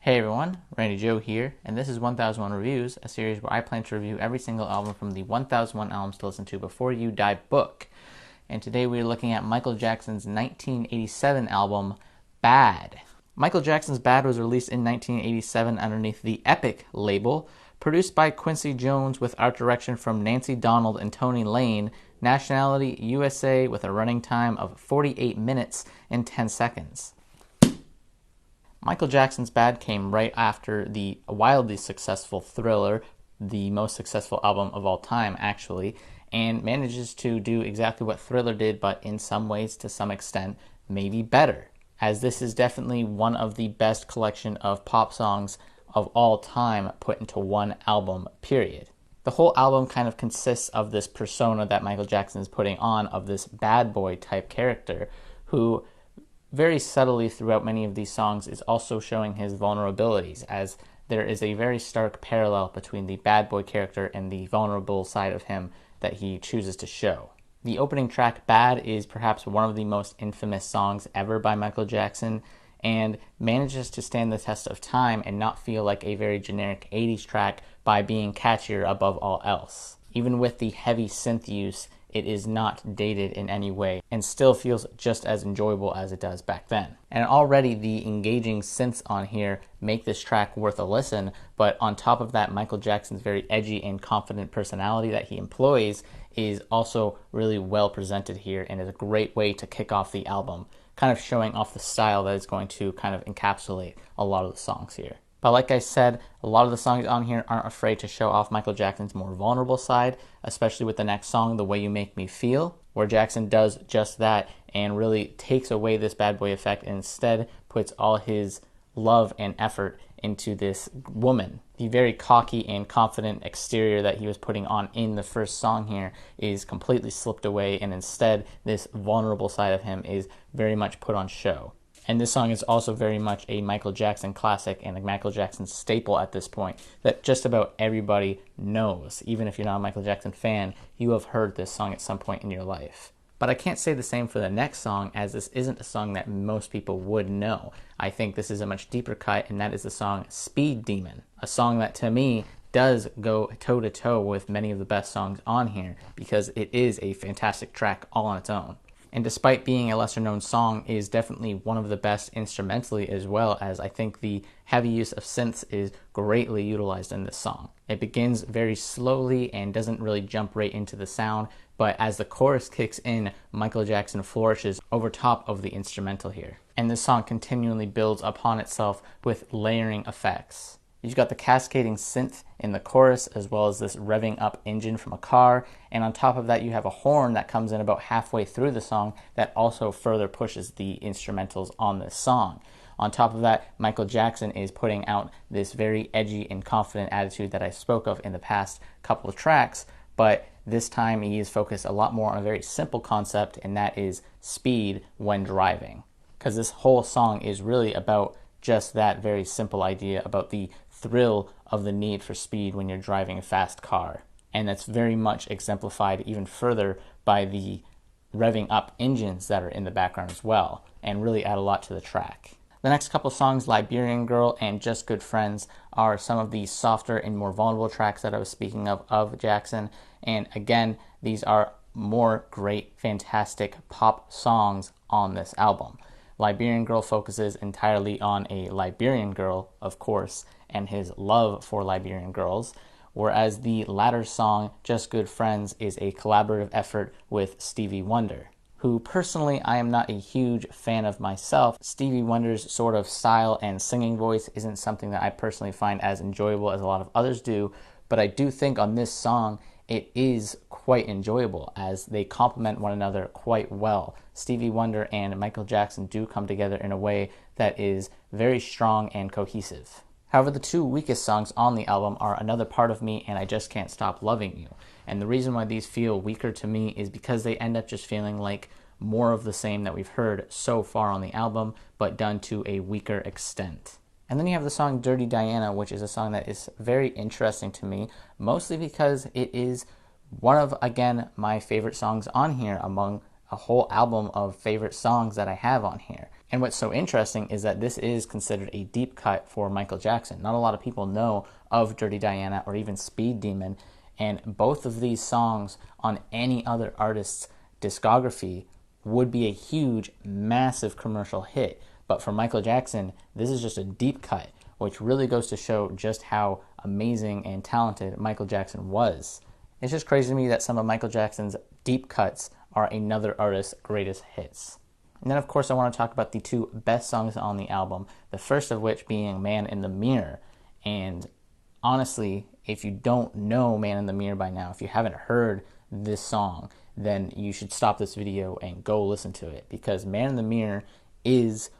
Hey everyone, Randy Joe here, and this is 1001 Reviews, a series where I plan to review every single album from the 1001 Albums to Listen to Before You Die book. And today we are looking at Michael Jackson's 1987 album, Bad. Michael Jackson's Bad was released in 1987 underneath the Epic label, produced by Quincy Jones with art direction from Nancy Donald and Tony Lane, nationality USA, with a running time of 48 minutes and 10 seconds. Michael Jackson's Bad came right after the wildly successful Thriller, the most successful album of all time actually, and manages to do exactly what Thriller did, but in some ways, to some extent, maybe better, as this is definitely one of the best collection of pop songs of all time put into one album, period. The whole album kind of consists of this persona that Michael Jackson is putting on of this bad boy type character who very subtly throughout many of these songs is also showing his vulnerabilities, as there is a very stark parallel between the bad boy character and the vulnerable side of him that he chooses to show. The opening track, Bad, is perhaps one of the most infamous songs ever by Michael Jackson, and manages to stand the test of time and not feel like a very generic 80s track by being catchier above all else. Even with the heavy synth use, it is not dated in any way and still feels just as enjoyable as it does back then. And already the engaging synths on here make this track worth a listen, but on top of that, Michael Jackson's very edgy and confident personality that he employs is also really well presented here and is a great way to kick off the album, kind of showing off the style that is going to kind of encapsulate a lot of the songs here. But like I said, a lot of the songs on here aren't afraid to show off Michael Jackson's more vulnerable side, especially with the next song, The Way You Make Me Feel, where Jackson does just that and really takes away this bad boy effect and instead puts all his love and effort into this woman. The very cocky and confident exterior that he was putting on in the first song here is completely slipped away, and instead this vulnerable side of him is very much put on show. And this song is also very much a Michael Jackson classic and a Michael Jackson staple at this point that just about everybody knows. Even if you're not a Michael Jackson fan, you have heard this song at some point in your life. But I can't say the same for the next song, as this isn't a song that most people would know. I think this is a much deeper cut, and that is the song Speed Demon, a song that to me does go toe-to-toe with many of the best songs on here because it is a fantastic track all on its own. And despite being a lesser-known song, it is definitely one of the best instrumentally, as well as I think the heavy use of synths is greatly utilized in this song. It begins very slowly and doesn't really jump right into the sound, but as the chorus kicks in, Michael Jackson flourishes over top of the instrumental here. And this song continually builds upon itself with layering effects. You've got the cascading synth in the chorus, as well as this revving up engine from a car, and on top of that you have a horn that comes in about halfway through the song that also further pushes the instrumentals on this song. On top of that, Michael Jackson is putting out this very edgy and confident attitude that I spoke of in the past couple of tracks, but this time he is focused a lot more on a very simple concept, and that is speed when driving. Because this whole song is really about just that very simple idea about the thrill of the need for speed when you're driving a fast car. And that's very much exemplified even further by the revving up engines that are in the background as well, and really add a lot to the track. The next couple songs, Liberian Girl and Just Good Friends, are some of the softer and more vulnerable tracks that I was speaking of Jackson. And again, these are more great, fantastic pop songs on this album. Liberian Girl focuses entirely on a Liberian girl, of course, and his love for Liberian girls, whereas the latter song, Just Good Friends, is a collaborative effort with Stevie Wonder, who personally I am not a huge fan of myself. Stevie Wonder's sort of style and singing voice isn't something that I personally find as enjoyable as a lot of others do, but I do think on this song it is quite enjoyable as they complement one another quite well. Stevie Wonder and Michael Jackson do come together in a way that is very strong and cohesive. However, the two weakest songs on the album are Another Part of Me and I Just Can't Stop Loving You. And the reason why these feel weaker to me is because they end up just feeling like more of the same that we've heard so far on the album, but done to a weaker extent. And then you have the song Dirty Diana, which is a song that is very interesting to me, mostly because it is one of, again, my favorite songs on here among a whole album of favorite songs that I have on here. And what's so interesting is that this is considered a deep cut for Michael Jackson. Not a lot of people know of Dirty Diana or even Speed Demon, and both of these songs on any other artist's discography would be a huge, massive commercial hit. But for Michael Jackson, this is just a deep cut, which really goes to show just how amazing and talented Michael Jackson was. It's just crazy to me that some of Michael Jackson's deep cuts are another artist's greatest hits. And then, of course, I want to talk about the two best songs on the album, the first of which being Man in the Mirror. And honestly, if you don't know Man in the Mirror by now, if you haven't heard this song, then you should stop this video and go listen to it, because Man in the Mirror is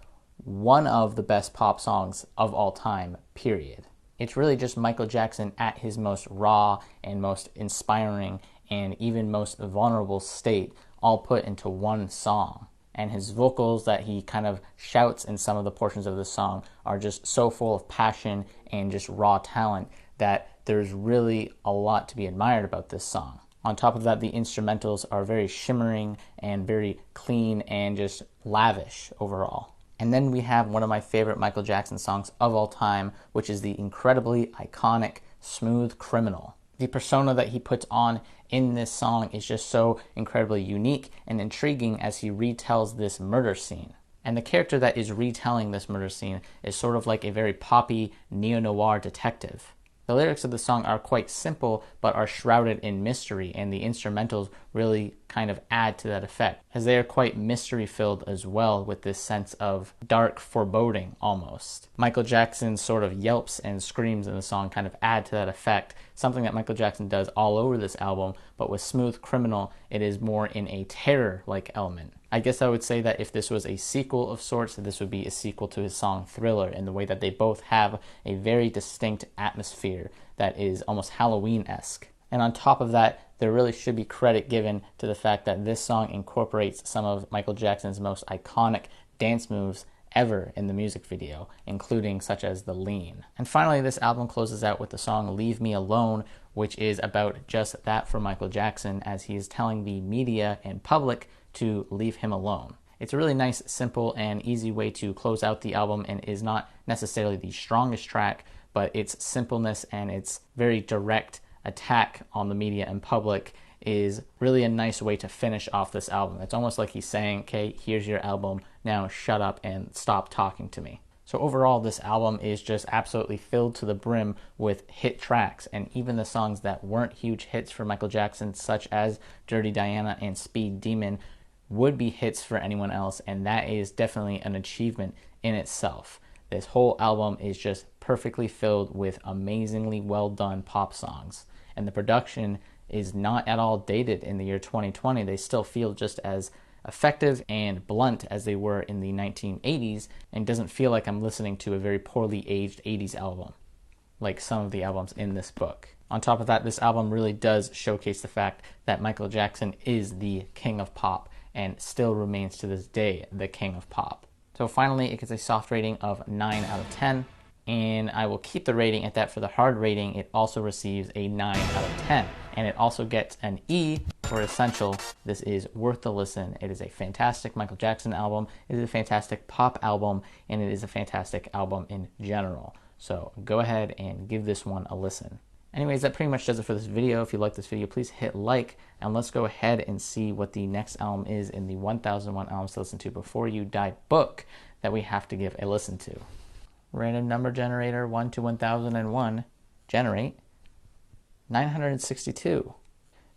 one of the best pop songs of all time, period. It's really just Michael Jackson at his most raw and most inspiring and even most vulnerable state, all put into one song. And his vocals that he kind of shouts in some of the portions of the song are just so full of passion and just raw talent that there's really a lot to be admired about this song. On top of that, the instrumentals are very shimmering and very clean and just lavish overall. And then we have one of my favorite Michael Jackson songs of all time, which is the incredibly iconic Smooth Criminal. The persona that he puts on in this song is just so incredibly unique and intriguing as he retells this murder scene. And the character that is retelling this murder scene is sort of like a very poppy neo-noir detective. The lyrics of the song are quite simple, but are shrouded in mystery, and the instrumentals really kind of add to that effect, as they are quite mystery-filled as well, with this sense of dark foreboding almost. Michael Jackson's sort of yelps and screams in the song kind of add to that effect, something that Michael Jackson does all over this album, but with Smooth Criminal, it is more in a terror-like element. I guess I would say that if this was a sequel of sorts, this would be a sequel to his song Thriller, in the way that they both have a very distinct atmosphere that is almost Halloween-esque. And on top of that, there really should be credit given to the fact that this song incorporates some of Michael Jackson's most iconic dance moves ever in the music video, including such as the lean. And finally, this album closes out with the song Leave Me Alone, which is about just that for Michael Jackson, as he is telling the media and public to leave him alone. It's a really nice, simple, and easy way to close out the album, and is not necessarily the strongest track, but its simpleness and its very direct attack on the media and public is really a nice way to finish off this album. It's almost like he's saying, okay, here's your album, now shut up and stop talking to me. So overall, this album is just absolutely filled to the brim with hit tracks, and even the songs that weren't huge hits for Michael Jackson, such as Dirty Diana and Speed Demon, would be hits for anyone else, and that is definitely an achievement in itself. This whole album is just perfectly filled with amazingly well done pop songs, and the production is not at all dated in the year 2020. They still feel just as effective and blunt as they were in the 1980s, and doesn't feel like I'm listening to a very poorly aged 80s album, like some of the albums in this book. On top of that, this album really does showcase the fact that Michael Jackson is the king of pop, and still remains to this day the king of pop. So finally, it gets a soft rating of 9 out of 10, and I will keep the rating at that. For the hard rating, it also receives a 9 out of 10, and it also gets an E for essential. This is worth the listen. It is a fantastic Michael Jackson album, it is a fantastic pop album, and it is a fantastic album in general. So go ahead and give this one a listen. Anyways, that pretty much does it for this video. If you like this video, please hit like, and let's go ahead and see what the next album is in the 1001 Albums to Listen to Before You Die book that we have to give a listen to. Random number generator 1 to 1001, generate 962.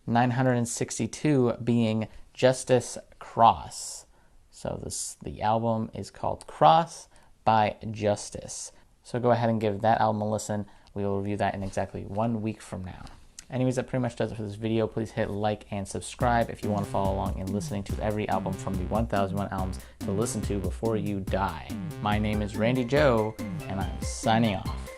962 being Justice Cross. So the album is called Cross by Justice. So go ahead and give that album a listen. We will review that in exactly 1 week from now. Anyways, that pretty much does it for this video. Please hit like and subscribe if you want to follow along in listening to every album from the 1001 Albums to Listen to Before You Die. My name is Randy Joe, and I'm signing off.